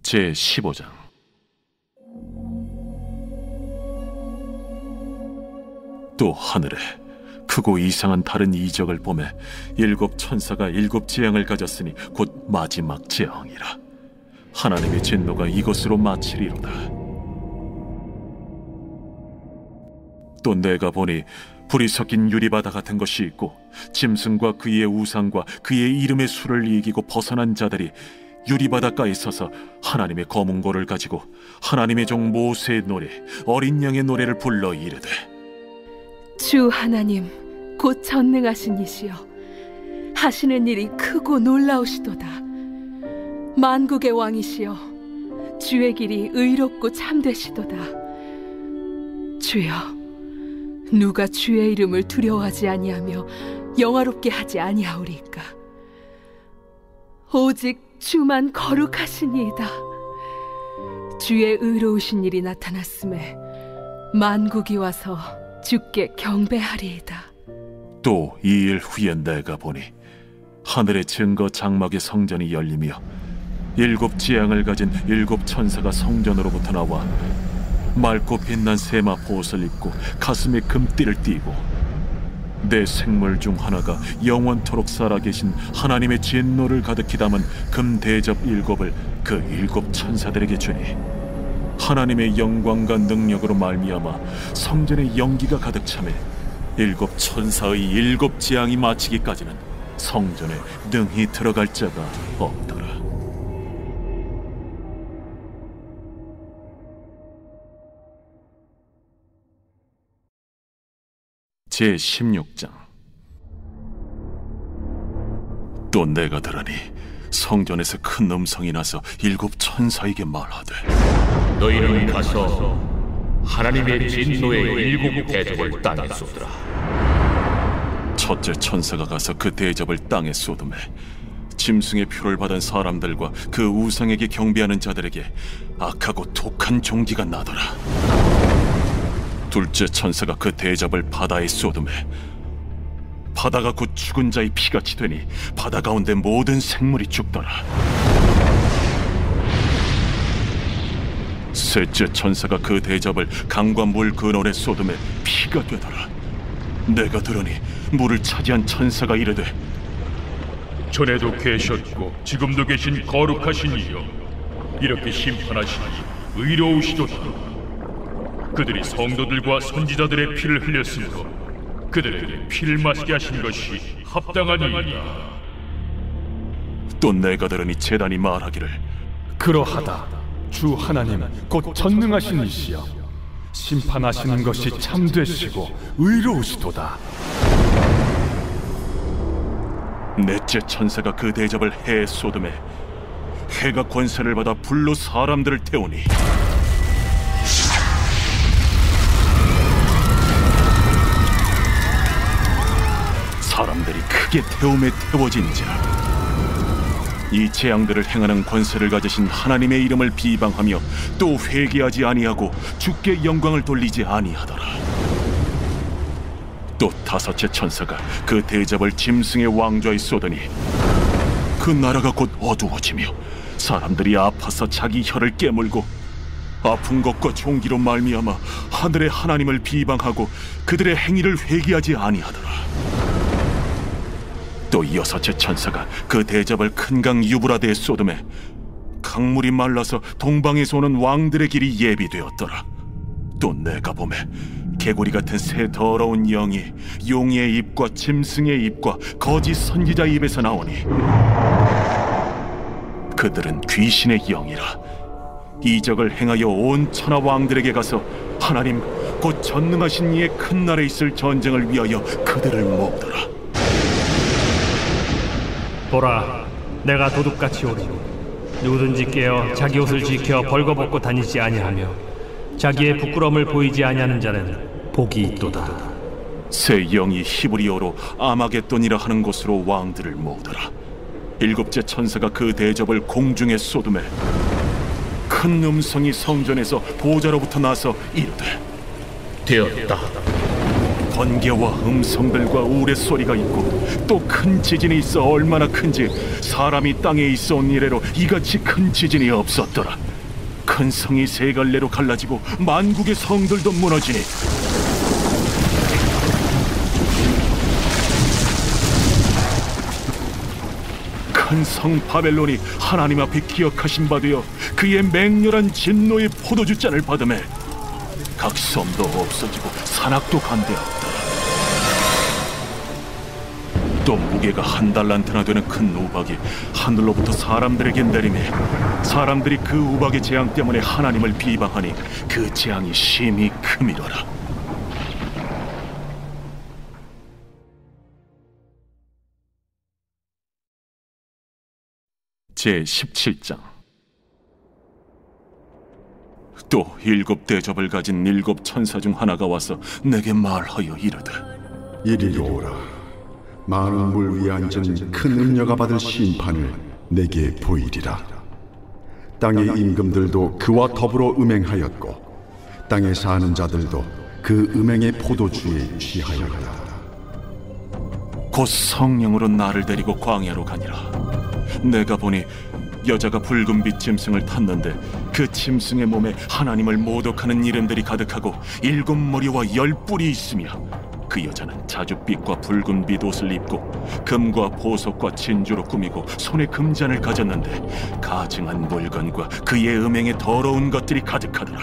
제15장. 또 하늘에 크고 이상한 다른 이적을 보매 일곱 천사가 일곱 재앙을 가졌으니 곧 마지막 재앙이라. 하나님의 진노가 이것으로 마치리로다. 또 내가 보니 불이 섞인 유리바다 같은 것이 있고 짐승과 그의 우상과 그의 이름의 수를 이기고 벗어난 자들이 유리바닷가에 서서 하나님의 검은고를 가지고 하나님의 종 모세의 노래 어린 양의 노래를 불러 이르되, 주 하나님 곧 전능하신 이시여, 하시는 일이 크고 놀라우시도다. 만국의 왕이시여, 주의 길이 의롭고 참되시도다. 주여, 누가 주의 이름을 두려워하지 아니하며 영화롭게 하지 아니하오리까? 오직 주만 거룩하시니이다. 주의 의로우신 일이 나타났음에 만국이 와서 주께 경배하리이다. 또 2일 후에 내가 보니 하늘의 증거 장막의 성전이 열리며 일곱 재앙을 가진 일곱 천사가 성전으로부터 나와 맑고 빛난 세마포 옷을 입고 가슴에 금띠를 띠고 내 생물 중 하나가 영원토록 살아계신 하나님의 진노를 가득히 담은 금 대접 일곱을 그 일곱 천사들에게 주니, 하나님의 영광과 능력으로 말미암아 성전의 연기가 가득 차매 일곱 천사의 일곱 재앙이 마치기까지는 성전에 능히 들어갈 자가 없더라. 제16장. 또 내가 들으니 성전에서 큰 음성이 나서 일곱 천사에게 말하되, 너희는 가서 하나님의 진노의 일곱 대접을 땅에 쏟으라. 첫째 천사가 가서 그 대접을 땅에 쏟음에 짐승의 표를 받은 사람들과 그 우상에게 경배하는 자들에게 악하고 독한 종기가 나더라. 둘째 천사가 그 대접을 바다에 쏟음에 바다가 곧 죽은 자의 피같이 되니 바다 가운데 모든 생물이 죽더라. 셋째 천사가 그 대접을 강과 물 근원에 쏟음에 피가 되더라. 내가 들으니 물을 차지한 천사가 이르되, 전에도 계셨고 지금도 계신 거룩하신 이여, 이렇게 심판하시니 의로우시도다. 그들이 성도들과 선지자들의 피를 흘렸으므로 그들에게 피를 마시게 하신 것이 합당하니이다. 또 내가 들으니 제단이 말하기를, 그러하다. 주 하나님 곧 전능하신 이시여, 심판하시는 것이 참되시고 의로우시도다. 넷째 천사가 그 대접을 해에 쏟음에 해가 권세를 받아 불로 사람들을 태우니 사람들이 크게 태움에 태워진지라. 이 재앙들을 행하는 권세를 가지신 하나님의 이름을 비방하며 또 회개하지 아니하고 주께 영광을 돌리지 아니하더라. 또 다섯째 천사가 그 대접을 짐승의 왕좌에 쏟으니 그 나라가 곧 어두워지며 사람들이 아파서 자기 혀를 깨물고 아픈 것과 종기로 말미암아 하늘의 하나님을 비방하고 그들의 행위를 회개하지 아니하더라. 또 여섯째 천사가 그 대접을 큰 강 유브라데에 쏟음에 강물이 말라서 동방에서 오는 왕들의 길이 예비되었더라. 또 내가 보매 개구리 같은 새 더러운 영이 용의 입과 짐승의 입과 거짓 선지자의 입에서 나오니 그들은 귀신의 영이라. 이적을 행하여 온 천하 왕들에게 가서 하나님 곧 전능하신 이의 큰 날에 있을 전쟁을 위하여 그들을 모으더라. 보라, 내가 도둑같이 오리니 누구든지 깨어 자기 옷을 지켜 벌거벗고 다니지 아니하며 자기의 부끄러움을 보이지 아니하는 자는 복이 있도다. 새 영이 히브리어로 아마겟돈이라 하는 곳으로 왕들을 모으더라. 일곱째 천사가 그 대접을 공중에 쏟음에 큰 음성이 성전에서 보좌로부터 나서 이르되, 되었다. 번개와 음성들과 우레소리가 있고 또 큰 지진이 있어 얼마나 큰지 사람이 땅에 있어 온 이래로 이같이 큰 지진이 없었더라. 큰 성이 세 갈래로 갈라지고 만국의 성들도 무너지니 큰 성 바벨론이 하나님 앞에 기억하신 바 되어 그의 맹렬한 진노의 포도주 잔을 받음에 각 섬도 없어지고 산악도 간대었다. 또 무게가 1달란트나 되는 큰 우박이 하늘로부터 사람들에게 내리매 사람들이 그 우박의 재앙 때문에 하나님을 비방하니 그 재앙이 심히 크미더라. 제17장. 또 7 대접을 가진 7 천사 중 하나가 와서 내게 말하여 이르되 이리로 오라. 많은 물 위에 앉은 큰 음녀가 받을 심판을 내게 보이리라. 땅의 임금들도 그와 더불어 음행하였고 땅에 사는 자들도 그 음행의 포도주에 취하였다. 곧 성령으로 나를 데리고 광야로 가니라. 내가 보니 여자가 붉은 빛 짐승을 탔는데 그 짐승의 몸에 하나님을 모독하는 이름들이 가득하고 7 머리와 10 뿔이 있으며 그 여자는 자줏빛과 붉은 빛 옷을 입고 금과 보석과 진주로 꾸미고 손에 금잔을 가졌는데 가증한 물건과 그의 음행에 더러운 것들이 가득하더라.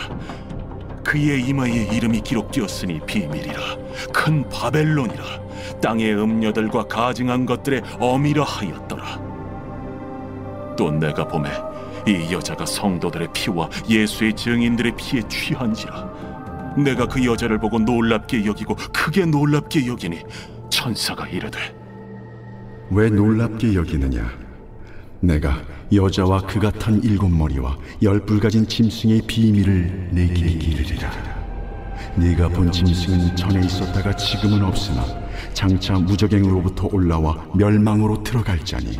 그의 이마에 이름이 기록되었으니 비밀이라 큰 바벨론이라 땅의 음녀들과 가증한 것들의 어미라 하였더라. 또 내가 보매 이 여자가 성도들의 피와 예수의 증인들의 피에 취한지라. 내가 그 여자를 보고 놀랍게 여기고 크게 놀랍게 여기니 천사가 이르되 왜 놀랍게 여기느냐? 내가 여자와 그가 탄 7 머리와 10 뿔 가진 짐승의 비밀을 내게 이르리라. 네가 본 짐승은 전에 있었다가 지금은 없으나 장차 무적행으로부터 올라와 멸망으로 들어갈 자니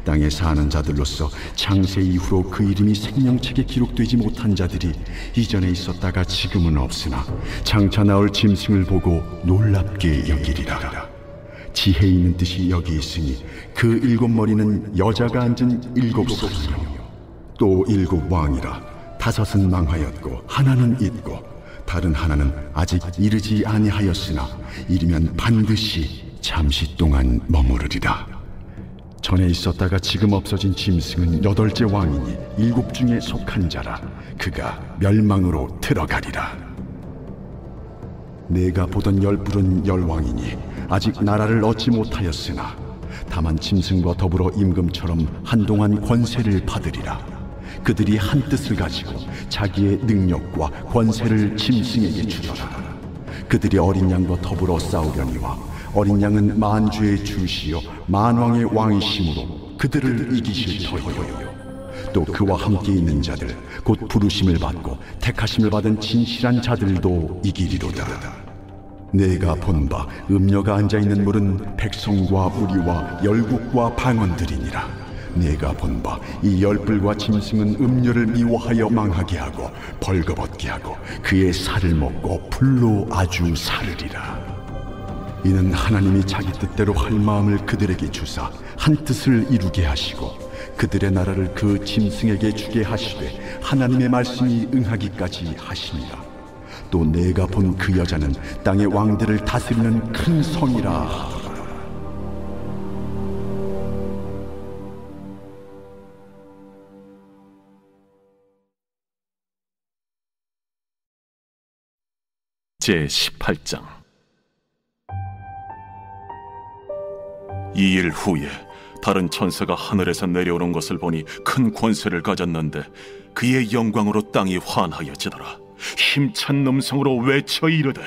땅에 사는 자들로서 창세 이후로 그 이름이 생명책에 기록되지 못한 자들이 이전에 있었다가 지금은 없으나 장차 나올 짐승을 보고 놀랍게 여기리라. 지혜 있는 뜻이 여기 있으니 그 7 머리는 여자가 앉은 7 성이요 또 7 왕이라. 5은 망하였고 하나는 있고 다른 하나는 아직 이르지 아니하였으나 이르면 반드시 잠시 동안 머무르리라. 전에 있었다가 지금 없어진 짐승은 8째 왕이니 7 중에 속한 자라. 그가 멸망으로 들어가리라. 내가 보던 10 뿔은 10 왕이니 아직 나라를 얻지 못하였으나 다만 짐승과 더불어 임금처럼 한동안 권세를 받으리라. 그들이 한 뜻을 가지고 자기의 능력과 권세를 짐승에게 주더라. 그들이 어린 양과 더불어 싸우려니와 어린 양은 만주의 주시요 만왕의 왕이심으로 그들을 이기실 터이요. 또 그와 함께 있는 자들 곧 부르심을 받고 택하심을 받은 진실한 자들도 이기리로다. 내가 본 바 음녀가 앉아있는 물은 백성과 우리와 열국과 방언들이니라. 내가 본 바 이 10 뿔과 짐승은 음녀를 미워하여 망하게 하고 벌거벗게 하고 그의 살을 먹고 불로 아주 사르리라. 이는 하나님이 자기 뜻대로 할 마음을 그들에게 주사 한 뜻을 이루게 하시고 그들의 나라를 그 짐승에게 주게 하시되 하나님의 말씀이 응하기까지 하시니라. 또 내가 본 그 여자는 땅의 왕들을 다스리는 큰 성이라 하더라. 제18장. 2일 후에 다른 천사가 하늘에서 내려오는 것을 보니 큰 권세를 가졌는데 그의 영광으로 땅이 환하여지더라. 힘찬 음성으로 외쳐 이르되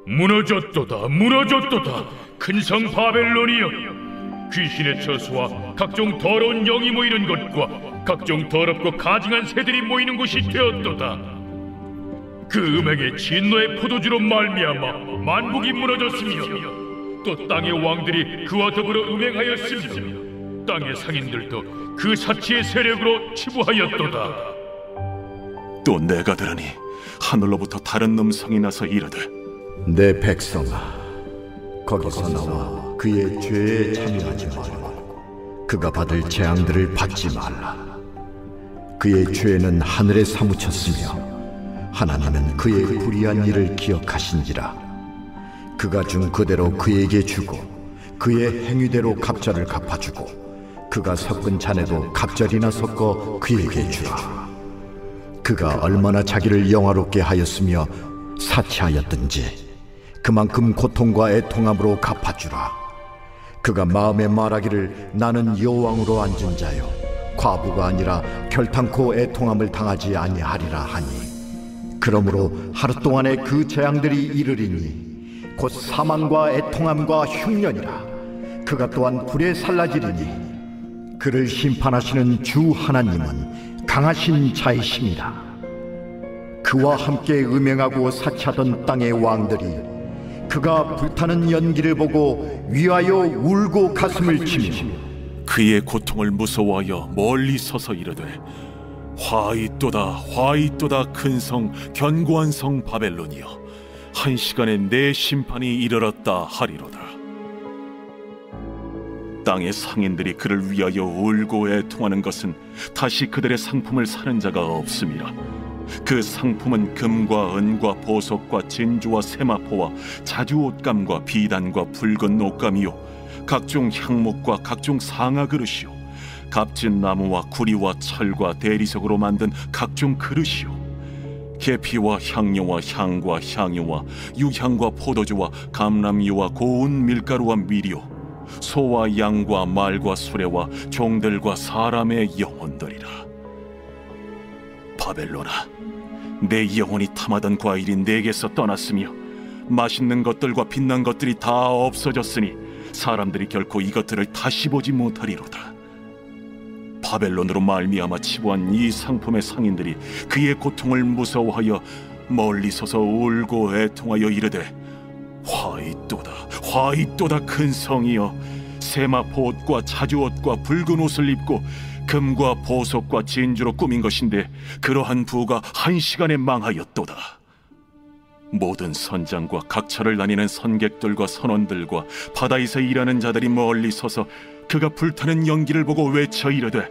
무너졌도다 무너졌도다 큰 성 바벨론이여. 귀신의 처소와 각종 더러운 영이 모이는 곳과 각종 더럽고 가증한 새들이 모이는 곳이 되었도다. 그 음행의 진노의 포도주로 말미암아 만국이 무너졌으며 또 땅의 왕들이 그와 더불어 음행하였으며 땅의 상인들도 그 사치의 세력으로 치부하였도다. 또 내가 들으니 하늘로부터 다른 음성이 나서 이르되 내 백성아, 거기서 나와 그의 죄에 참여하지 말고 그가 받을 재앙들을 받지 말라. 그의 죄는 하늘에 사무쳤으며 하나님은 그의 불의한 일을 기억하신지라. 그가 준 그대로 그에게 주고 그의 행위대로 갑절을 갚아주고 그가 섞은 잔에도 갑절이나 섞어 그에게 주라. 그가 얼마나 자기를 영화롭게 하였으며 사치하였든지 그만큼 고통과 애통함으로 갚아주라. 그가 마음에 말하기를 나는 여왕으로 앉은 자요 과부가 아니라 결탄코 애통함을 당하지 아니하리라 하니, 그러므로 하루 동안에 그 재앙들이 이르리니 곧 사망과 애통함과 흉년이라. 그가 또한 불에 살라지리니 그를 심판하시는 주 하나님은 강하신 자이심이라. 그와 함께 음행하고 사치하던 땅의 왕들이 그가 불타는 연기를 보고 위하여 울고 가슴을 치며 그의 고통을 무서워하여 멀리 서서 이르되 화이또다 화이또다 큰 성 견고한 성 바벨론이여, 한 시간에 내 심판이 이르렀다 하리로다. 땅의 상인들이 그를 위하여 울고 애통하는 것은 다시 그들의 상품을 사는 자가 없음이라. 그 상품은 금과 은과 보석과 진주와 세마포와 자주 옷감과 비단과 붉은 옷감이요 각종 향목과 각종 상아 그릇이요 값진 나무와 구리와 철과 대리석으로 만든 각종 그릇이요 계피와 향료와 향과 향유와 유향과 포도주와 감람유와 고운 밀가루와 밀이요 소와 양과 말과 수레와 종들과 사람의 영혼들이라. 바벨론아, 내 영혼이 탐하던 과일이 내게서 떠났으며 맛있는 것들과 빛난 것들이 다 없어졌으니 사람들이 결코 이것들을 다시 보지 못하리로다. 바벨론으로 말미암아 치부한 이 상품의 상인들이 그의 고통을 무서워하여 멀리 서서 울고 애통하여 이르되 화이또다 화이또다 큰 성이여, 세마포 옷과 자주 옷과 붉은 옷을 입고 금과 보석과 진주로 꾸민 것인데 그러한 부가 한 시간에 망하였도다. 모든 선장과 각처를 다니는 선객들과 선원들과 바다에서 일하는 자들이 멀리 서서 그가 불타는 연기를 보고 외쳐 이르되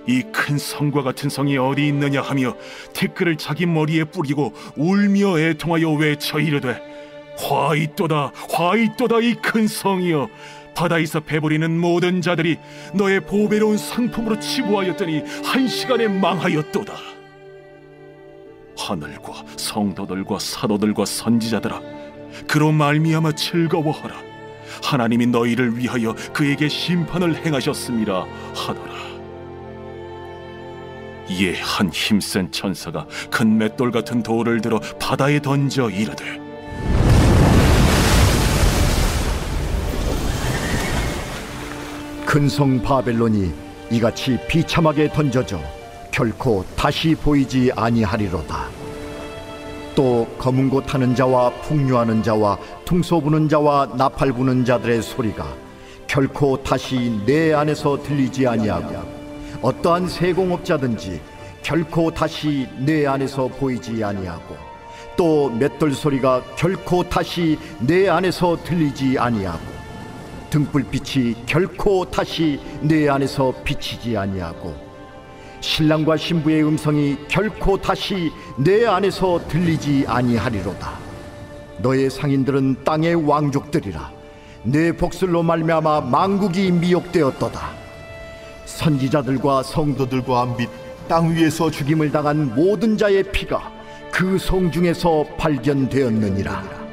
이 큰 성과 같은 성이 어디 있느냐 하며 티끌을 자기 머리에 뿌리고 울며 애통하여 외쳐 이르되 화이또다 화이또다 이 큰 성이여, 바다에서 배부리는 모든 자들이 너의 보배로운 상품으로 치부하였더니 한 시간에 망하였도다. 하늘과 성도들과 사도들과 선지자들아, 그로 말미암아 즐거워하라. 하나님이 너희를 위하여 그에게 심판을 행하셨음이라 하더라. 이에 한 힘센 천사가 큰 맷돌 같은 돌을 들어 바다에 던져 이르되 큰 성 바벨론이 이같이 비참하게 던져져 결코 다시 보이지 아니하리로다. 또 검은 고 타는 자와 풍류하는 자와 퉁소 부는 자와 나팔 부는 자들의 소리가 결코 다시 내 안에서 들리지 아니하고 어떠한 세공업자든지 결코 다시 내 안에서 보이지 아니하고 또 맷돌 소리가 결코 다시 내 안에서 들리지 아니하고 등불빛이 결코 다시 내 안에서 비치지 아니하고 신랑과 신부의 음성이 결코 다시 내 안에서 들리지 아니하리로다. 너의 상인들은 땅의 왕족들이라. 내 복술로 말미암아 만국이 미혹되었도다. 선지자들과 성도들과 및 땅 위에서 죽임을 당한 모든 자의 피가 그 성 중에서 발견되었느니라.